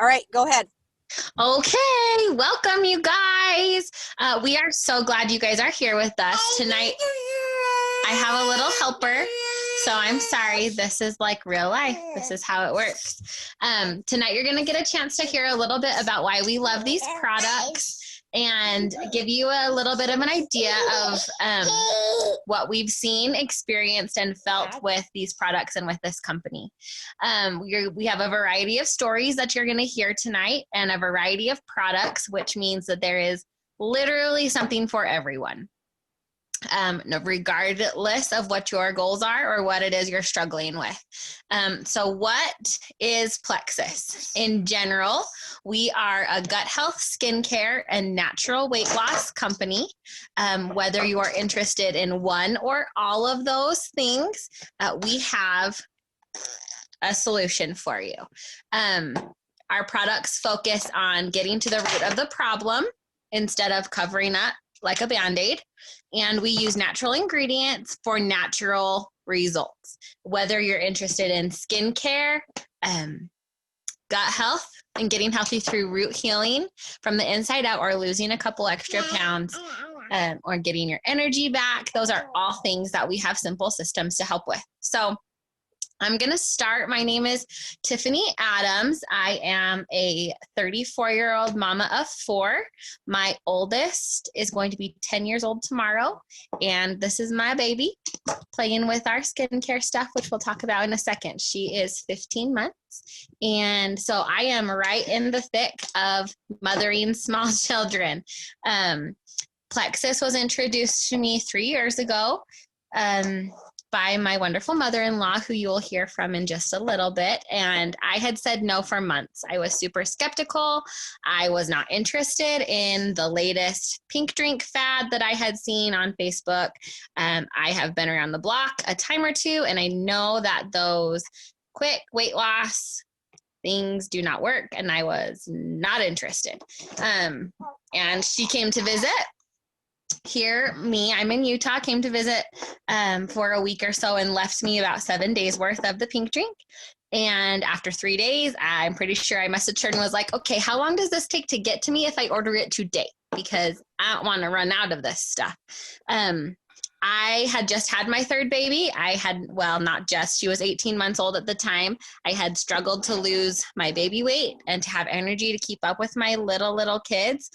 All right, go ahead. Okay, welcome you guys. We are so glad you guys are here with us tonight. I have a little helper, so I'm sorry. This is like real life. This is how it works. Tonight you're going to get a chance to hear a little bit about why we love these products and give you a little bit of an idea of what we've seen, experienced, and felt with these products and with this company. We have a variety of stories that you're going to hear tonight and a variety of products, which means that there is literally something for everyone. Regardless of what your goals are or what it is you're struggling with. So what is Plexus? In general, we are a gut health, skincare, and natural weight loss company. Whether you are interested in one or all of those things, we have a solution for you. Our products focus on getting to the root of the problem instead of covering up like a Band-Aid. And we use natural ingredients for natural results. Whether you're interested in skincare, gut health, and getting healthy through root healing from the inside out, or losing a couple extra pounds, or getting your energy back, those are all things that we have simple systems to help with. So I'm going to start. My name is Tiffany Adams. I am a 34-year-old mama of 4. My oldest is going to be 10 years old tomorrow. And this is my baby playing with our skincare stuff, which we'll talk about in a second. She is 15 months. And so I am right in the thick of mothering small children. Plexus was introduced to me 3 years ago. By my wonderful mother-in-law, who you'll hear from in just a little bit. And I had said no for months. I was super skeptical. I was not interested in the latest pink drink fad that I had seen on Facebook. I have been around the block a time or two, and I know that those quick weight loss things do not work, and I was not interested. And she came to visit. I'm in Utah, came to visit for a week or so and left me about 7 days worth of the pink drink. And after 3 days, I'm pretty sure I messaged her and was like, okay, how long does this take to get to me if I order it today? Because I don't want to run out of this stuff. I had just had my third baby. Not just, she was 18 months old at the time. I had struggled to lose my baby weight and to have energy to keep up with my little kids.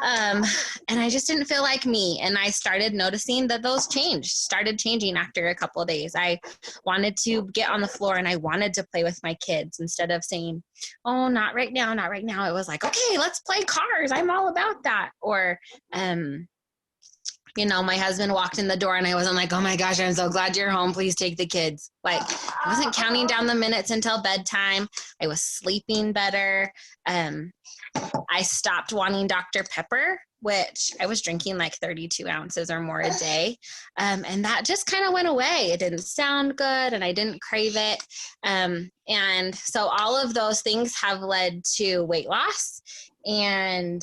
And I just didn't feel like me. And I started noticing that those started changing after a couple of days. I wanted to get on the floor and I wanted to play with my kids instead of saying, oh, not right now, not right now. It was like, okay, let's play cars. I'm all about that. Or, my husband walked in the door and I wasn't like, oh my gosh, I'm so glad you're home. Please take the kids. Like, I wasn't counting down the minutes until bedtime. I was sleeping better. I stopped wanting Dr. Pepper, which I was drinking like 32 ounces or more a day. And that just kind of went away. It didn't sound good and I didn't crave it. And so all of those things have led to weight loss and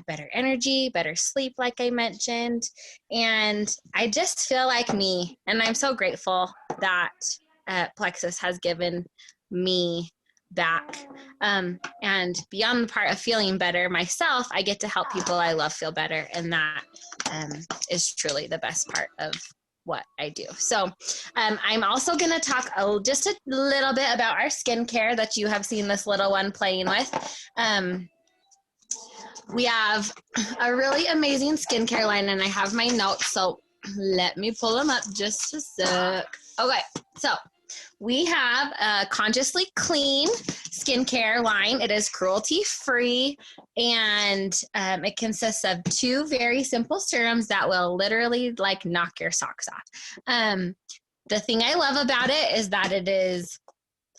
better energy, better sleep, like I mentioned. And I just feel like me. And I'm so grateful that Plexus has given me back. And beyond the part of feeling better myself, I get to help people I love feel better. And that is truly the best part of what I do. So I'm also going to talk just a little bit about our skincare that you have seen this little one playing with. We have a really amazing skincare line, and I have my notes, so let me pull them up just a sec. Okay, so we have a Consciously Clean skincare line. It is cruelty-free, and it consists of 2 very simple serums that will literally like knock your socks off. The thing I love about it is that it is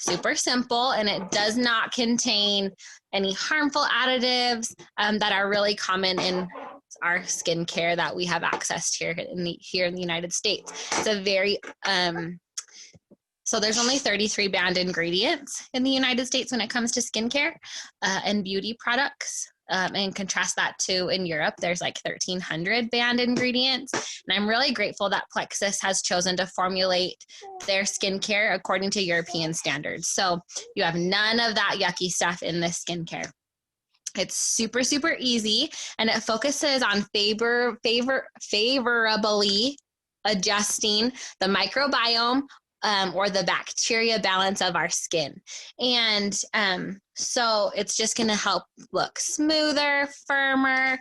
super simple and it does not contain any harmful additives that are really common in our skincare that we have access to here in the United States. It's a very so there's only 33 banned ingredients in the United States when it comes to skincare and beauty products. and contrast that to in Europe, there's like 1,300 banned ingredients. And I'm really grateful that Plexus has chosen to formulate their skincare according to European standards. So you have none of that yucky stuff in this skincare. It's super, super easy, and it focuses on favorably adjusting the microbiome or the bacteria balance of our skin. And so it's just going to help look smoother, firmer,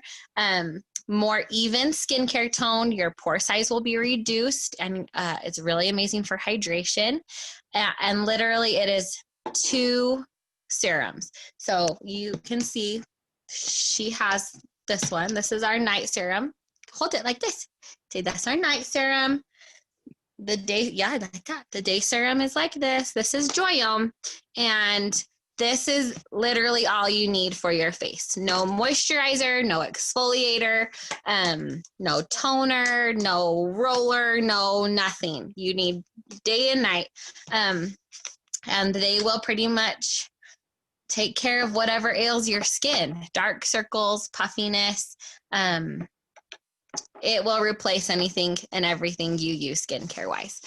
more even skincare tone. Your pore size will be reduced, and it's really amazing for hydration. And literally it is 2 serums. So you can see she has this one. This is our night serum. Hold it like this. See, that's our night serum. The day, yeah, like that. The day serum is like this. This is Joyome. And this is literally all you need for your face. No moisturizer, no exfoliator, no toner, no roller, no nothing. You need day and night. And they will pretty much take care of whatever ails your skin, dark circles, puffiness. It will replace anything and everything you use skincare wise.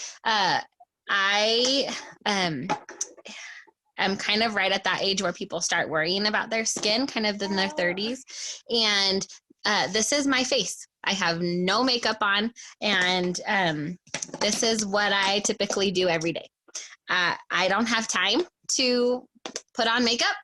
I am kind of right at that age where people start worrying about their skin, kind of in their 30s. And this is my face. I have no makeup on, and this is what I typically do every day. I don't have time to put on makeup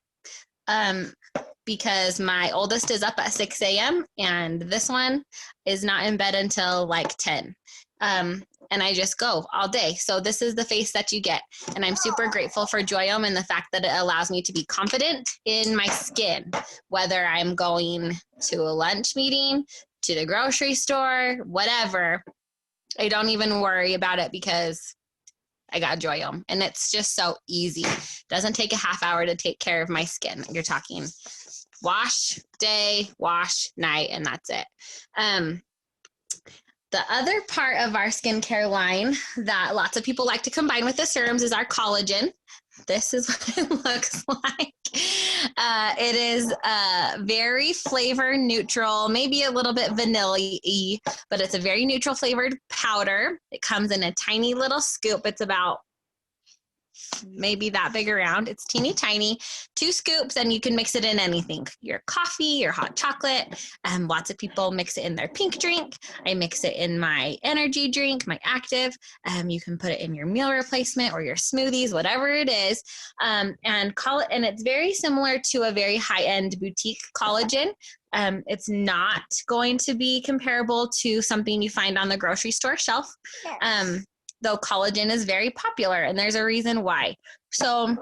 because my oldest is up at 6 a.m. and this one is not in bed until like 10. And I just go all day. So this is the face that you get. And I'm super grateful for Joyome and the fact that it allows me to be confident in my skin, whether I'm going to a lunch meeting, to the grocery store, whatever. I don't even worry about it because I got Joyome, and it's just so easy. Doesn't take a half hour to take care of my skin. You're talking wash day, wash night, and that's it. The other part of our skincare line that lots of people like to combine with the serums is our collagen. This is what it looks like. It is very flavor neutral, maybe a little bit vanilla-y, but it's a very neutral flavored powder. It comes in a tiny little scoop. It's about maybe that big around. It's teeny tiny, 2 scoops, and you can mix it in anything. Your coffee, your hot chocolate. Lots of people mix it in their pink drink. I mix it in my energy drink, my active. You can put it in your meal replacement or your smoothies, whatever it is. And it's very similar to a very high-end boutique collagen. It's not going to be comparable to something you find on the grocery store shelf. Yes. Though collagen is very popular, and there's a reason why. So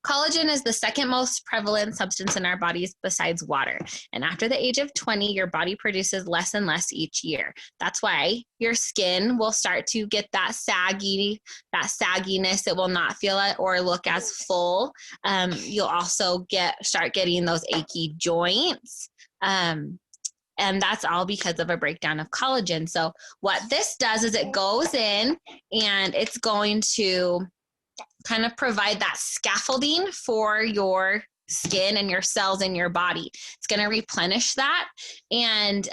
collagen is the second most prevalent substance in our bodies besides water. And after the age of 20, your body produces less and less each year. That's why your skin will start to get that sagginess. It will not feel it or look as full. You'll also start getting those achy joints. And that's all because of a breakdown of collagen. So what this does is it goes in and it's going to kind of provide that scaffolding for your skin and your cells in your body. It's going to replenish that, and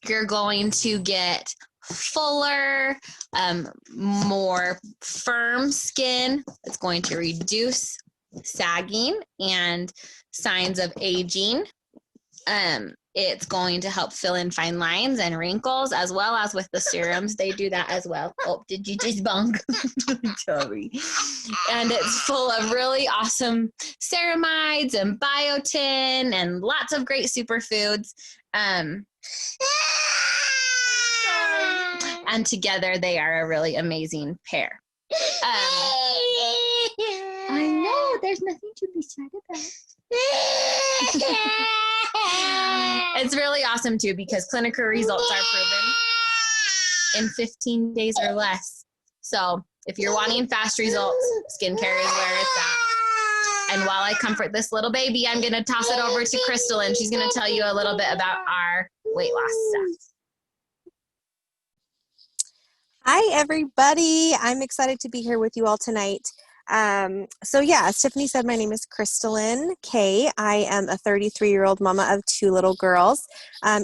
you're going to get fuller, more firm skin. It's going to reduce sagging and signs of aging. It's going to help fill in fine lines and wrinkles, as well as with the serums. They do that as well. Oh, did you just bonk? Sorry. And it's full of really awesome ceramides and biotin and lots of great superfoods. And together they are a really amazing pair. I know, there's nothing to be sad about. It's really awesome too because clinical results are proven in 15 days or less. So if you're wanting fast results, skincare is where it's at. And while I comfort this little baby, I'm going to toss it over to Crystal, and she's going to tell you a little bit about our weight loss stuff. Hi, everybody. I'm excited to be here with you all tonight. So yeah, as Tiffany said, my name is Crystalline Kay. I am a 33-year-old mama of two little girls,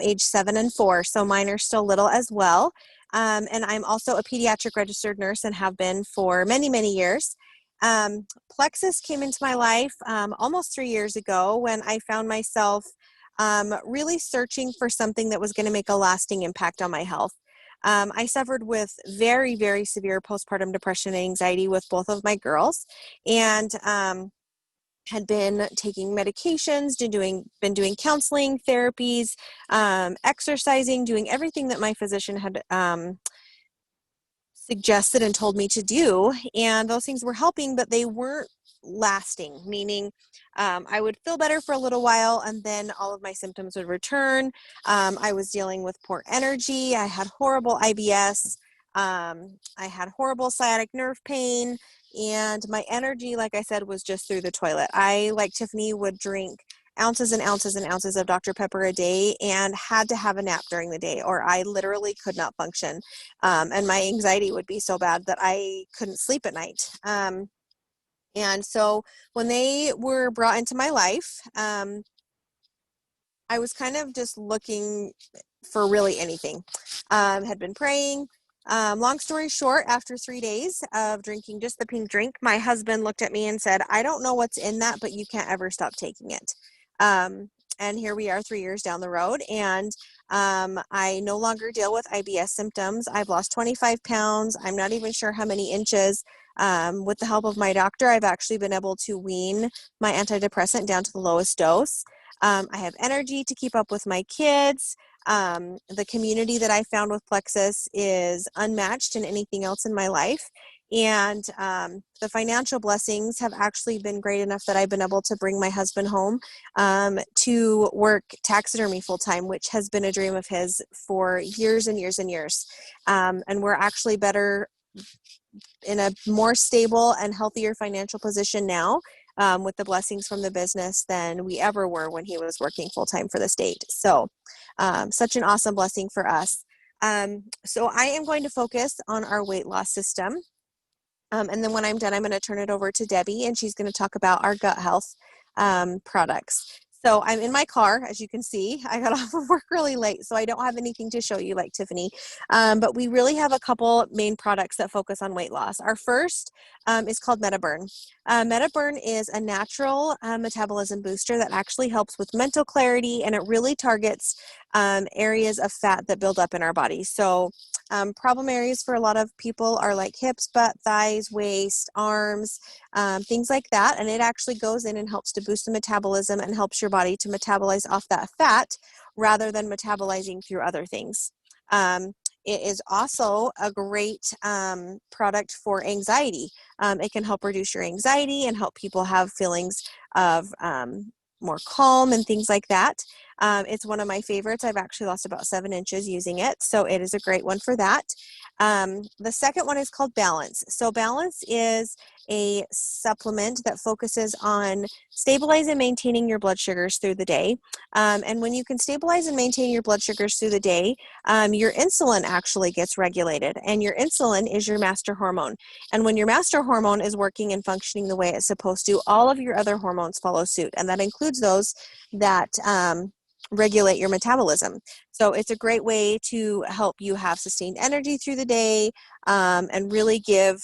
age 7 and 4. So mine are still little as well. And I'm also a pediatric registered nurse and have been for many, many years. Plexus came into my life almost 3 years ago when I found myself really searching for something that was going to make a lasting impact on my health. I suffered with very, very severe postpartum depression and anxiety with both of my girls, and had been taking medications, been doing counseling, therapies, exercising, doing everything that my physician had suggested and told me to do. And those things were helping, but they weren't lasting, meaning I would feel better for a little while and then all of my symptoms would return. I was dealing with poor energy. I had horrible IBS. I had horrible sciatic nerve pain. And my energy, like I said, was just through the toilet. I, like Tiffany, would drink ounces and ounces and ounces of Dr. Pepper a day and had to have a nap during the day, or I literally could not function. And my anxiety would be so bad that I couldn't sleep at night. And so when they were brought into my life, I was kind of just looking for really anything. Had been praying. Long story short, after 3 days of drinking just the pink drink, my husband looked at me and said, I don't know what's in that, but you can't ever stop taking it. And here we are 3 years down the road, and I no longer deal with IBS symptoms. I've lost 25 pounds. I'm not even sure how many inches. With the help of my doctor, I've actually been able to wean my antidepressant down to the lowest dose. I have energy to keep up with my kids. The community that I found with Plexus is unmatched in anything else in my life. And the financial blessings have actually been great enough that I've been able to bring my husband home to work taxidermy full time, which has been a dream of his for years and years and years. And we're actually better in a more stable and healthier financial position now with the blessings from the business than we ever were when he was working full time for the state. So such an awesome blessing for us. So I am going to focus on our weight loss system. And then when I'm done, I'm going to turn it over to Debbie, and she's going to talk about our gut health products. So I'm in my car, as you can see. I got off of work really late, so I don't have anything to show you like Tiffany. But we really have a couple main products that focus on weight loss. Our first is called MetaBurn. MetaBurn is a natural metabolism booster that actually helps with mental clarity, and it really targets areas of fat that build up in our body. So problem areas for a lot of people are like hips, butt, thighs, waist, arms, things like that. And it actually goes in and helps to boost the metabolism and helps your body to metabolize off that fat rather than metabolizing through other things. It is also a great product for anxiety. It can help reduce your anxiety and help people have feelings of more calm and things like that. It's one of my favorites. I've actually lost about 7 inches using it, so it is a great one for that. The second one is called Balance. So Balance is a supplement that focuses on stabilizing and maintaining your blood sugars through the day. And when you can stabilize and maintain your blood sugars through the day, your insulin actually gets regulated. And your insulin is your master hormone. And when your master hormone is working and functioning the way it's supposed to, all of your other hormones follow suit. And that includes those that regulate your metabolism. So it's a great way to help you have sustained energy through the day and really give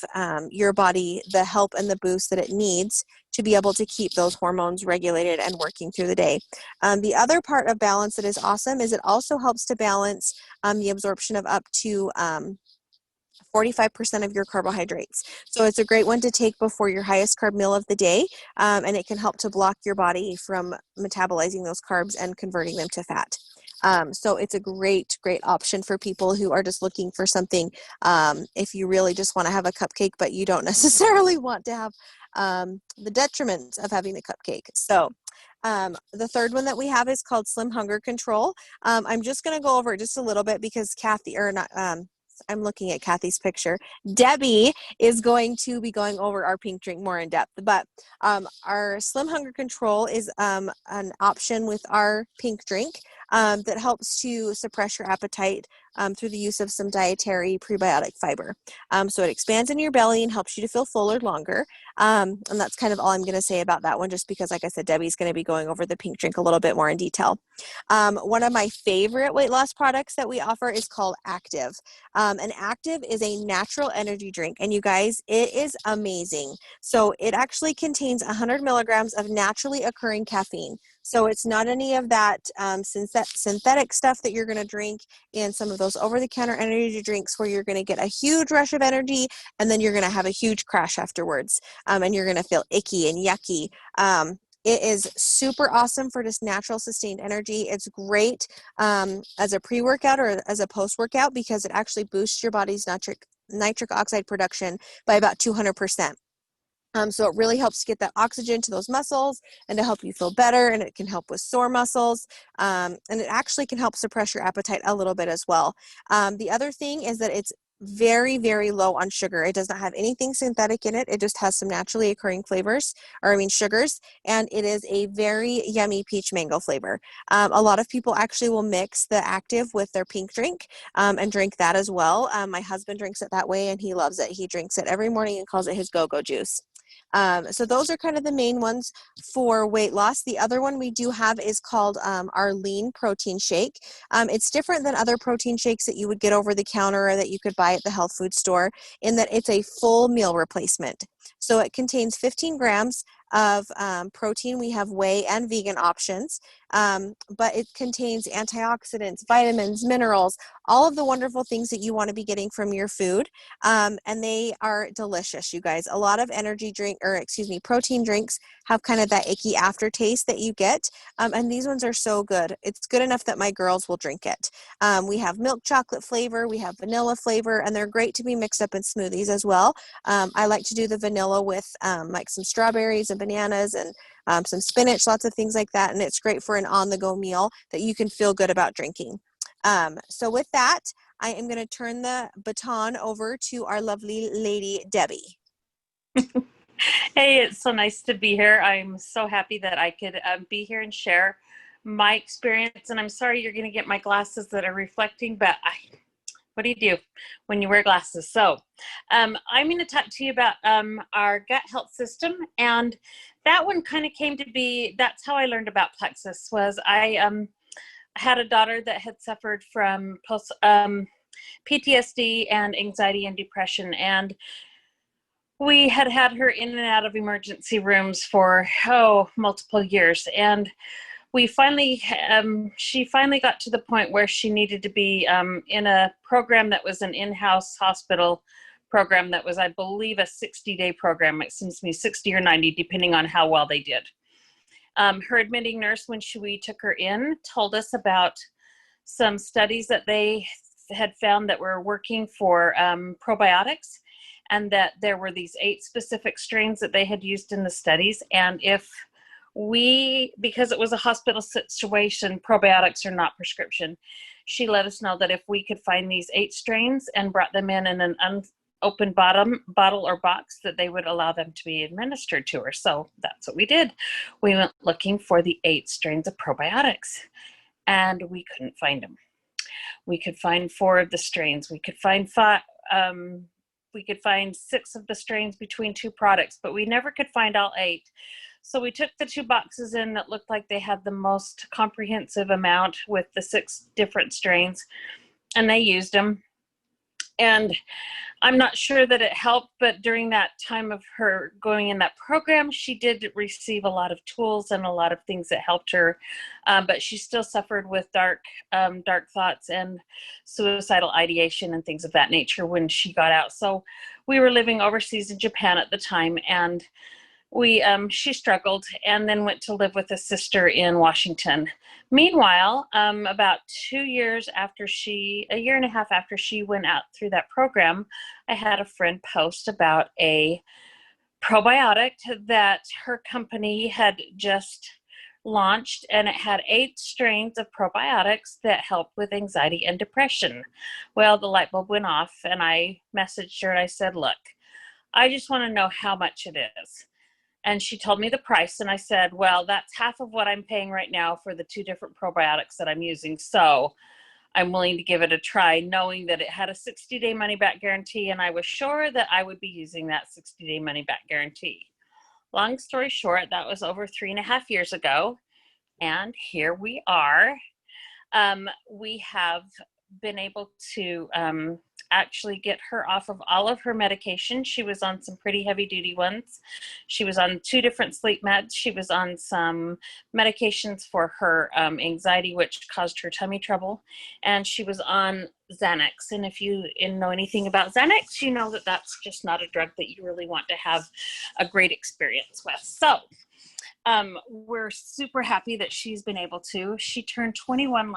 your body the help and the boost that it needs to be able to keep those hormones regulated and working through the day. The other part of Balance that is awesome is it also helps to balance the absorption of up to 45% of your carbohydrates. So it's a great one to take before your highest carb meal of the day, and it can help to block your body from metabolizing those carbs and converting them to fat. So it's a great, great option for people who are just looking for something. If you really just want to have a cupcake, but you don't necessarily want to have the detriment of having the cupcake. So the third one that we have is called Slim Hunger Control. I'm just going to go over it just a little bit because I'm looking at Kathy's picture. Debbie is going to be going over our pink drink more in depth, but our Slim Hunger Control is an option with our pink drink. that helps to suppress your appetite through the use of some dietary prebiotic fiber. So it expands in your belly and helps you to feel fuller longer. And that's kind of all I'm going to say about that one, just because, like I said, Debbie's going to be going over the pink drink a little bit more in detail. One of my favorite weight loss products that we offer is called Active. And Active is a natural energy drink. And you guys, it is amazing. So it actually contains 100 milligrams of naturally occurring caffeine. So it's not any of that synthetic stuff that you're going to drink in some of those over-the-counter energy drinks where you're going to get a huge rush of energy and then you're going to have a huge crash afterwards, and you're going to feel icky and yucky. It is super awesome for just natural sustained energy. It's great as a pre-workout or as a post-workout because it actually boosts your body's nitric oxide production by about 200%. So it really helps to get that oxygen to those muscles and to help you feel better, and it can help with sore muscles, and it actually can help suppress your appetite a little bit as well. The other thing is that it's very, very low on sugar. It does not have anything synthetic in it. It just has some naturally occurring sugars, and it is a very yummy peach mango flavor. A lot of people actually will mix the Active with their pink drink and drink that as well. My husband drinks it that way, and he loves it. He drinks it every morning and calls it his go-go juice. So those are kind of the main ones for weight loss. The other one we do have is called our lean protein shake. It's different than other protein shakes that you would get over the counter or that you could buy at the health food store in that it's a full meal replacement. So it contains 15 grams of protein. We have whey and vegan options, but it contains antioxidants, vitamins, minerals, all of the wonderful things that you want to be getting from your food. And they are delicious, you guys. A lot of protein drinks have kind of that icky aftertaste that you get. And these ones are so good. It's good enough that my girls will drink it. We have milk chocolate flavor, we have vanilla flavor, and they're great to be mixed up in smoothies as well. I like to do the vanilla with like some strawberries and bananas and some spinach, lots of things like that. And it's great for an on-the-go meal that you can feel good about drinking. So with that, I am going to turn the baton over to our lovely lady, Debbie. Hey, it's so nice to be here. I'm so happy that I could be here and share my experience. And I'm sorry you're going to get my glasses that are reflecting, but what do you do when you wear glasses? So I'm going to talk to you about our gut health system. And that one kind of came to be, that's how I learned about Plexus. Was I had a daughter that had suffered from PTSD and anxiety and depression. And we had her in and out of emergency rooms for, multiple years. And we finally, she finally got to the point where she needed to be in a program that was an in-house hospital program that was, I believe, a 60-day program. It seems to me 60 or 90, depending on how well they did. Her admitting nurse, when we took her in, told us about some studies that they had found that were working for probiotics, and that there were these 8 specific strains that they had used in the studies. And because it was a hospital situation, probiotics are not prescription. She let us know that if we could find these 8 strains and brought them in an unopened bottle or box, that they would allow them to be administered to her. So that's what we did. We went looking for the 8 strains of probiotics, and we couldn't find them. We could find 4 of the strains. We could find 5. We could find 6 of the strains between 2 products, but we never could find all 8. So we took the 2 boxes in that looked like they had the most comprehensive amount with the 6 different strains, and they used them. And I'm not sure that it helped, but during that time of her going in that program, she did receive a lot of tools and a lot of things that helped her. But she still suffered with dark thoughts and suicidal ideation and things of that nature when she got out. So we were living overseas in Japan at the time, and she struggled and then went to live with a sister in Washington. Meanwhile, about a year and a half after she went out through that program, I had a friend post about a probiotic that her company had just launched, and it had 8 strains of probiotics that helped with anxiety and depression. Well, the light bulb went off, and I messaged her and I said, look, I just want to know how much it is. And she told me the price, and I said, well, that's half of what I'm paying right now for the 2 different probiotics that I'm using. So I'm willing to give it a try, knowing that it had a 60-day money-back guarantee, and I was sure that I would be using that 60-day money-back guarantee. Long story short, that was over 3.5 years ago, and here we are. We have been able to actually get her off of all of her medication. She was on some pretty heavy duty ones. She was on 2 different sleep meds. She was on some medications for her anxiety, which caused her tummy trouble. And she was on Xanax. And if you know anything about Xanax, you know that that's just not a drug that you really want to have a great experience with. So we're super happy that she's been able to. She turned 21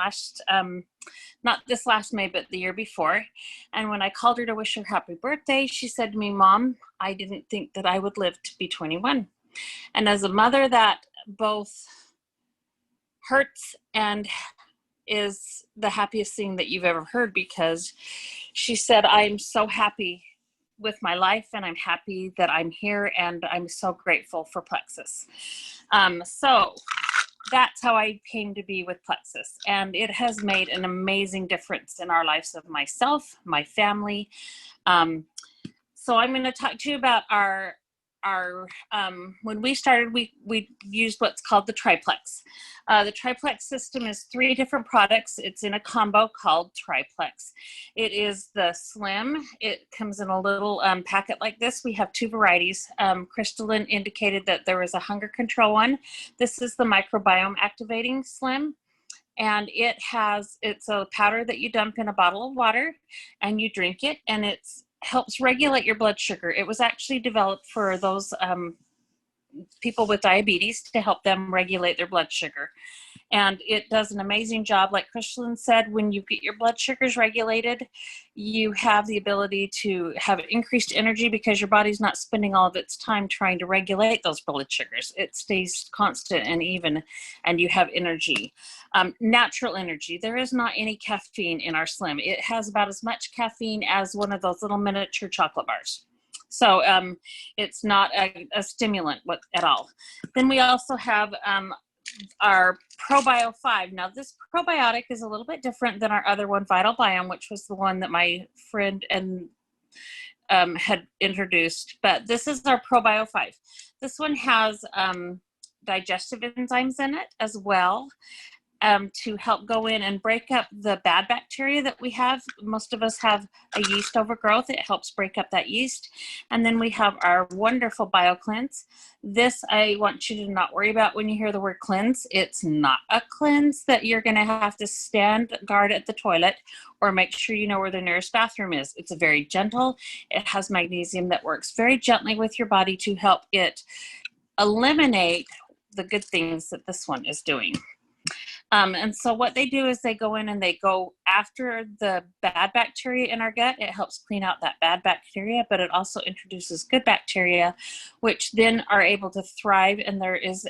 not this last May, but the year before. And when I called her to wish her happy birthday, she said to me, Mom, I didn't think that I would live to be 21. And as a mother, that both hurts and is the happiest thing that you've ever heard, because she said, I'm so happy with my life, and I'm happy that I'm here, and I'm so grateful for Plexus. So that's how I came to be with Plexus, and it has made an amazing difference in our lives of myself, my family. So I'm going to talk to you about our when we started, we used what's called the Triplex. The Triplex system is 3 different products. It's in a combo called Triplex. It is the Slim. It comes in a little packet like this. We have 2 varieties. Crystalline indicated that there was a hunger control one. This is the microbiome activating Slim. And it's a powder that you dump in a bottle of water and you drink it, and it's helps regulate your blood sugar. It was actually developed for those people with diabetes to help them regulate their blood sugar. And it does an amazing job. Like Crystalline said, when you get your blood sugars regulated, you have the ability to have increased energy because your body's not spending all of its time trying to regulate those blood sugars. It stays constant and even, and you have energy. Natural energy. There is not any caffeine in our Slim. It has about as much caffeine as one of those little miniature chocolate bars. So it's not a stimulant at all. Then we also have our ProBio 5. Now this probiotic is a little bit different than our other one, Vital Biome, which was the one that my friend and had introduced. But this is our ProBio 5. This one has digestive enzymes in it as well, to help go in and break up the bad bacteria that we have. Most of us have a yeast overgrowth. It helps break up that yeast. And then we have our wonderful BioCleanse. This I want you to not worry about when you hear the word cleanse. It's not a cleanse that you're going to have to stand guard at the toilet or make sure you know where the nearest bathroom is. It's a very gentle. It has magnesium that works very gently with your body to help it eliminate the good things that this one is doing. And so what they do is they go in and they go after the bad bacteria in our gut. It helps clean out that bad bacteria, but it also introduces good bacteria, which then are able to thrive. And there is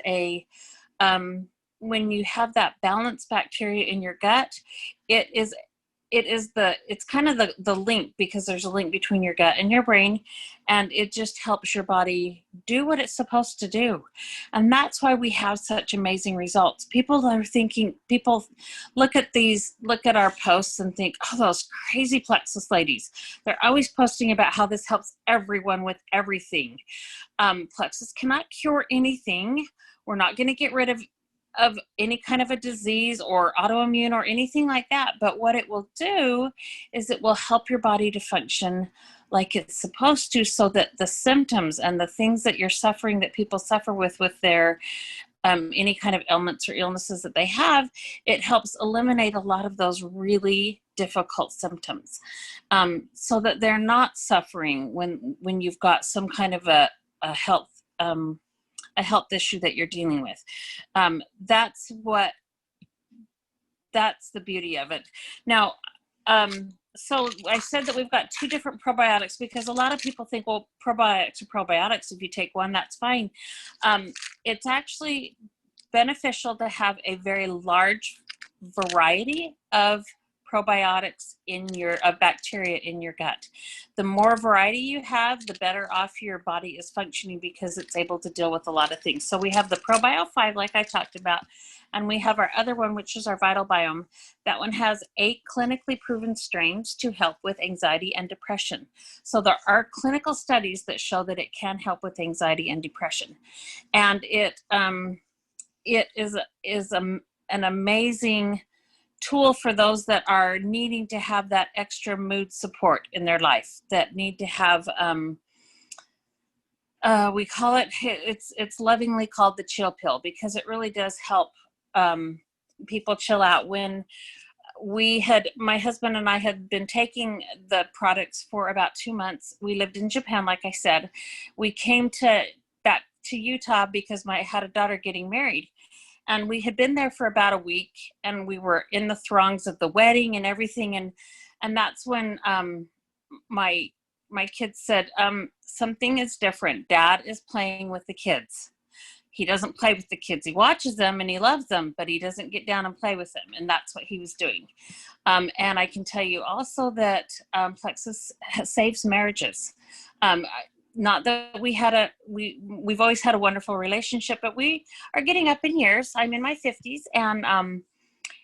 when you have that balanced bacteria in your gut, it's kind of the link, because there's a link between your gut and your brain, and it just helps your body do what it's supposed to do. And that's why we have such amazing results. People look at our posts and think, oh, those crazy Plexus ladies. They're always posting about how this helps everyone with everything. Plexus cannot cure anything. We're not going to get rid of any kind of a disease or autoimmune or anything like that. But what it will do is it will help your body to function like it's supposed to, so that the symptoms and the things that you're suffering, that people suffer with their any kind of ailments or illnesses that they have, it helps eliminate a lot of those really difficult symptoms, so that they're not suffering when you've got some kind of a health issue that you're dealing with. That's the beauty of it. Now, so I said that we've got 2 different probiotics, because a lot of people think, well, probiotics are probiotics. If you take one, that's fine. It's actually beneficial to have a very large variety of probiotics in your bacteria in your gut. The more variety you have, the better off your body is functioning because it's able to deal with a lot of things. So we have the ProBio 5, like I talked about, and we have our other one, which is our Vital Biome. That one has 8 clinically proven strains to help with anxiety and depression. So there are clinical studies that show that it can help with anxiety and depression, and it is an amazing tool for those that are needing to have that extra mood support in their life, that need to have we call it, it's lovingly called the chill pill, because it really does help people chill out. When my husband and I had been taking the products for about 2 months. We lived in Japan, like I said. We came back to Utah because I had a daughter getting married. And we had been there for about a week, and we were in the throngs of the wedding and everything. And that's when my kids said, something is different. Dad is playing with the kids. He doesn't play with the kids. He watches them and he loves them, but he doesn't get down and play with them. And that's what he was doing. And I can tell you also that Plexus saves marriages. Not that we've always had a wonderful relationship, but we are getting up in years. I'm in my 50s, and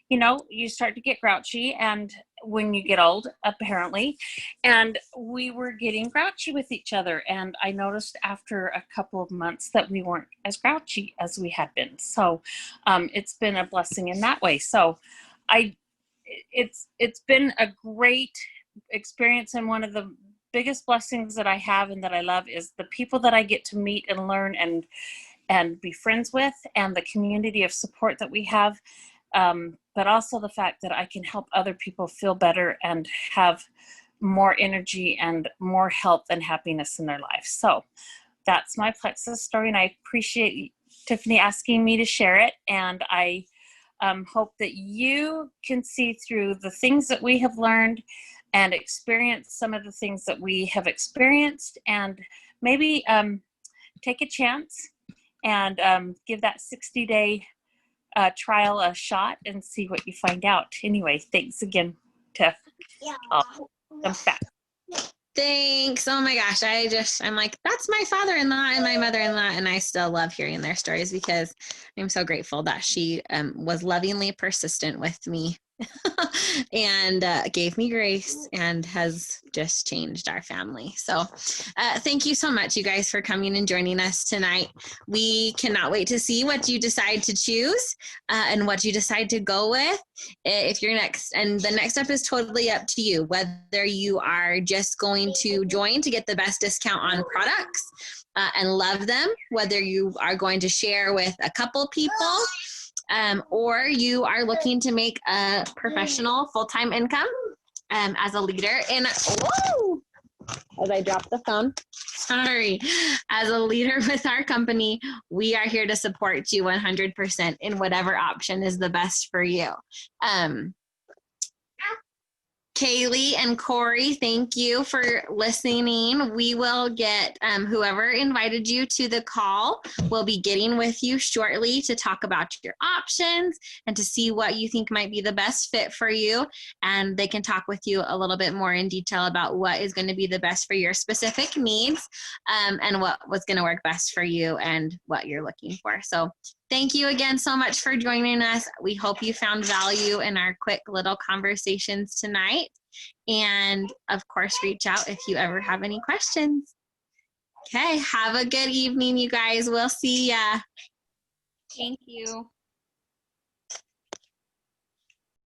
you start to get grouchy, and when you get old, apparently, and we were getting grouchy with each other. And I noticed after a couple of months that we weren't as grouchy as we had been. So it's been a blessing in that way. So it's been a great experience, and one of the biggest blessings that I have and that I love is the people that I get to meet and learn and be friends with, and the community of support that we have. But also the fact that I can help other people feel better and have more energy and more health and happiness in their life. So that's my Plexus story, and I appreciate Tiffany asking me to share it. And I hope that you can see through the things that we have learned and experience some of the things that we have experienced, and maybe take a chance and give that 60-day trial a shot and see what you find out. Anyway, thanks again, Tiff. Come back. Thanks. Oh my gosh. I'm like, that's my father-in-law and my mother-in-law. And I still love hearing their stories, because I'm so grateful that she was lovingly persistent with me and gave me grace, and has just changed our family. So thank you so much, you guys, for coming and joining us tonight. We cannot wait to see what you decide to choose and what you decide to go with. If you're next, and the next step is totally up to you, whether you are just going to join to get the best discount on products and love them, whether you are going to share with a couple people, or you are looking to make a professional full-time income as a leader in, whoa, as I dropped the phone, sorry, as a leader with our company, we are here to support you 100% in whatever option is the best for you. Kaylee and Corey, thank you for listening. We will get whoever invited you to the call. We'll be getting with you shortly to talk about your options and to see what you think might be the best fit for you. And they can talk with you a little bit more in detail about what is going to be the best for your specific needs, and what was going to work best for you and what you're looking for. So thank you again so much for joining us. We hope you found value in our quick little conversations tonight. And of course, reach out if you ever have any questions. Okay, have a good evening, you guys. We'll see ya. Thank you.